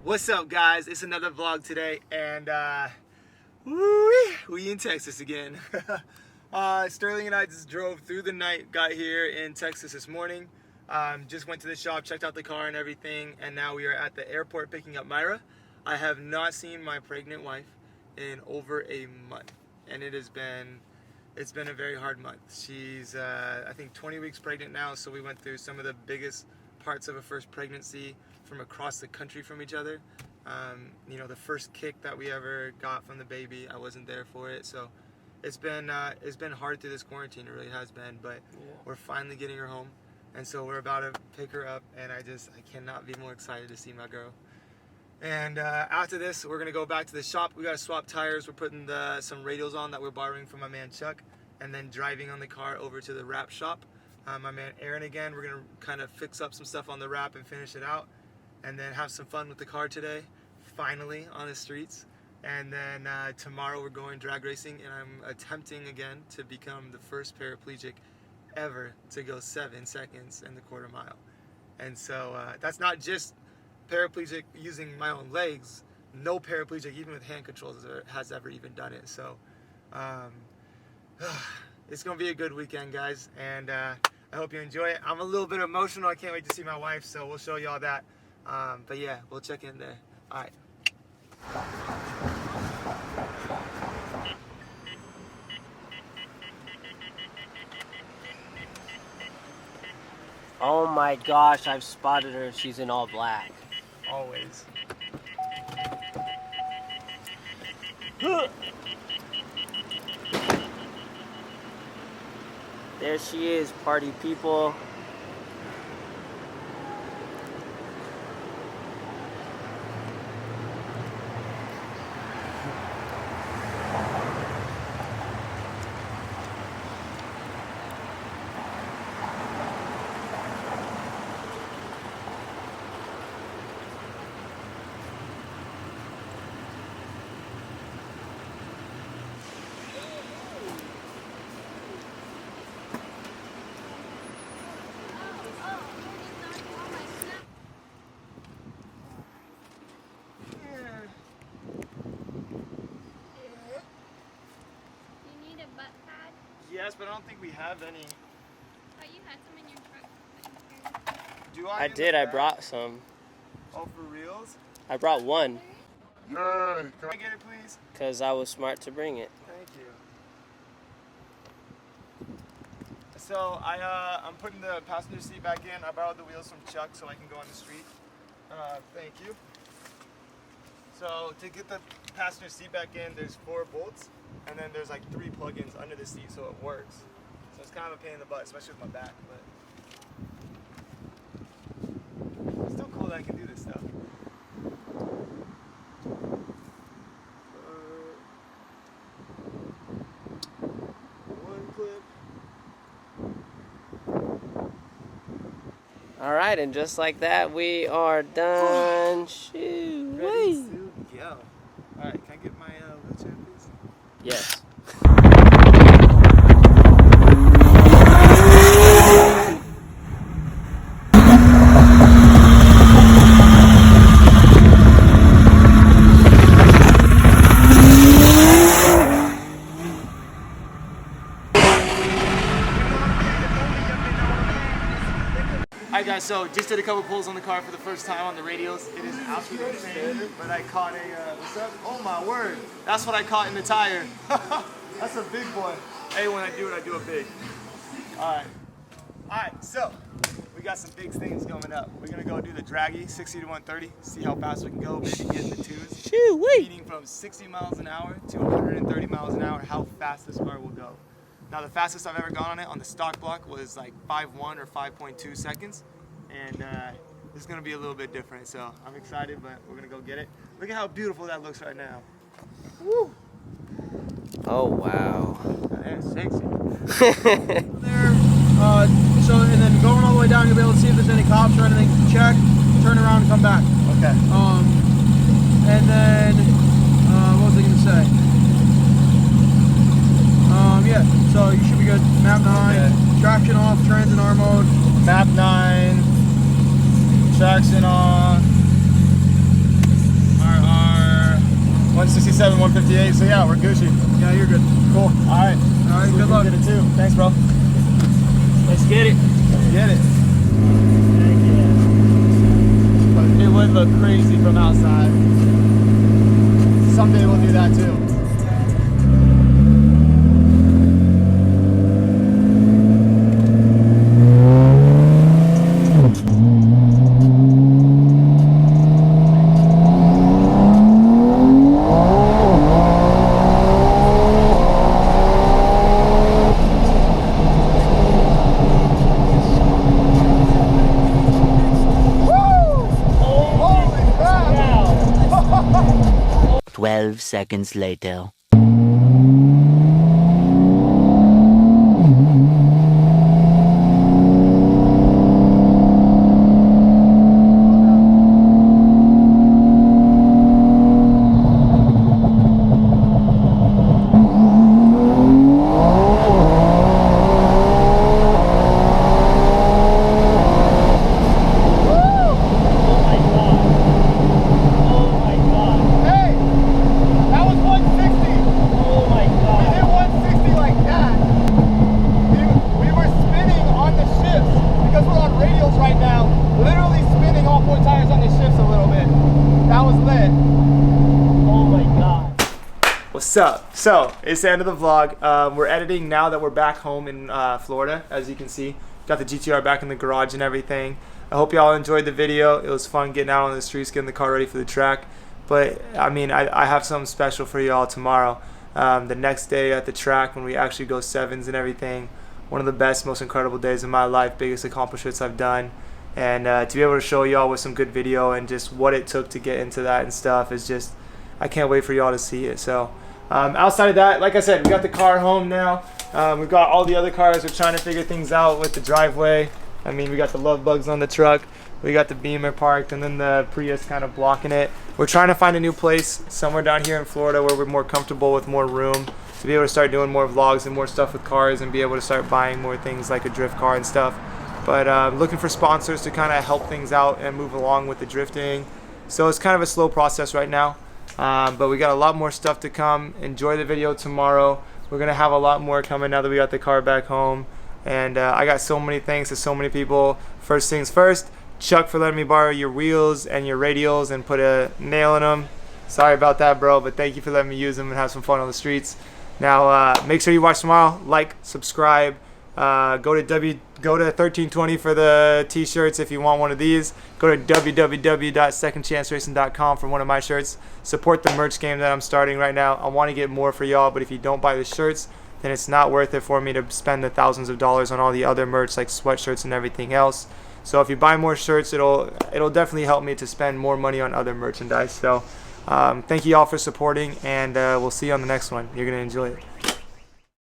What's up, guys? It's another vlog today, and we in Texas again. Sterling and I just drove through the night, got here in Texas this morning. Just went to the shop, checked out the car and everything, and now we are at the airport picking up Myra. I have not seen my pregnant wife in over a month, and it's been a very hard month. She's I think 20 weeks pregnant now, so we went through some of the biggest parts of a first pregnancy from across the country from each other. You know, the first kick that we ever got from the baby, I wasn't there for it, so it's been hard through this quarantine. It really has been, but we're finally getting her home, and so we're about to pick her up, and I cannot be more excited to see my girl. And after this, we're gonna go back to the shop. We gotta swap tires. We're putting some radials on that we're borrowing from my man Chuck, and then driving on the car over to the wrap shop. My man Aaron again. We're gonna kind of fix up some stuff on the wrap and finish it out, and then have some fun with the car today, finally on the streets. And then tomorrow we're going drag racing, and I'm attempting again to become the first paraplegic ever to go 7 seconds in the quarter mile. And so that's not just paraplegic using my own legs. No paraplegic, even with hand controls, has ever even done it. So it's gonna be a good weekend, guys, and I hope you enjoy it. I'm a little bit emotional. I can't wait to see my wife, so we'll show y'all that. But yeah, we'll check in there. All right. Oh my gosh, I've spotted her. She's in all black. Always. There she is, party people. Yes, but I don't think we have any. But you had some in your truck. Do I did, I brought some. Oh, for reals? I brought one. Yeah. Can I get it, please? Because I was smart to bring it. Thank you. So I'm putting the passenger seat back in. I borrowed the wheels from Chuck so I can go on the street. Thank you. So to get the passenger seat back in, there's 4 bolts. And then there's like 3 plug-ins under the seat, so it works. So it's kind of a pain in the butt, especially with my back, but it's still cool that I can do this stuff. One clip. All right, and just like that, we are done. Shoo, Ready to go. All right, can I get my wheelchair, please? Yes. Alright guys, so just did a couple pulls on the car for the first time on the radials. It is absolutely insane, but I caught a, what's up? Oh my word, that's what I caught in the tire. That's a big boy. Hey, when I do it big. Alright, so we got some big things coming up. We're gonna go do the draggy, 60 to 130, see how fast we can go, maybe get in the twos. Meaning from 60 miles an hour to 130 miles an hour, how fast this car will go. Now the fastest I've ever gone on it on the stock block was like 5.1 or 5.2 seconds, and this is gonna be a little bit different, so I'm excited, but we're gonna go get it. Look at how beautiful that looks right now. Woo! Oh, wow. That's sexy. There, so and then going all the way down, you'll be able to see if there's any cops or anything. Check, turn around, and come back. Okay. And then what was I gonna say? Yeah, so you should be good. Map 9, okay. Traction off, trans in R mode. Map 9, traction on. 167, 158. So yeah, we're Gucci. Yeah, you're good. Cool. All right. All right, So good luck. Get it too. Thanks, bro. Let's get it. Let's get it. But it would look crazy from outside. Someday we'll do that too. Holy crap! 12 seconds later. Hey, that was 160. Oh my We god. did 160 like that. We were spinning on the shifts because we're on radials right now. Literally spinning all 4 tires on the shifts a little bit. That was lit. Oh my god. What's up? So it's the end of the vlog. We're editing now that we're back home in Florida, as you can see. Got the GTR back in the garage and everything. I hope y'all enjoyed the video. It was fun getting out on the streets, getting the car ready for the track. But I mean, I have something special for y'all tomorrow. The next day at the track when we actually go sevens and everything. One of the best, most incredible days of my life. Biggest accomplishments I've done. And to be able to show y'all with some good video and just what it took to get into that and stuff is just, I can't wait for y'all to see it. So outside of that, like I said, we got the car home now. We've got all the other cars. We're trying to figure things out with the driveway. I mean, we got the love bugs on the truck. We got the Beamer parked and then the Prius kind of blocking it. We're trying to find a new place somewhere down here in Florida where we're more comfortable with more room to be able to start doing more vlogs and more stuff with cars and be able to start buying more things like a drift car and stuff. But looking for sponsors to kind of help things out and move along with the drifting. So it's kind of a slow process right now. But we got a lot more stuff to come. Enjoy the video tomorrow. We're going to have a lot more coming now that we got the car back home. And I got so many thanks to so many people. First things first, Chuck for letting me borrow your wheels and your radials and put a nail in them. Sorry about that, bro, but thank you for letting me use them and have some fun on the streets. Now, make sure you watch tomorrow. Like, subscribe. Go to 1320 for the t-shirts if you want one of these. Go to www.secondchanceracing.com for one of my shirts. Support the merch game that I'm starting right now. I want to get more for y'all, but if you don't buy the shirts, then it's not worth it for me to spend the thousands of dollars on all the other merch like sweatshirts and everything else. So if you buy more shirts, it'll definitely help me to spend more money on other merchandise. So thank you all for supporting, and we'll see you on the next one. You're gonna enjoy it.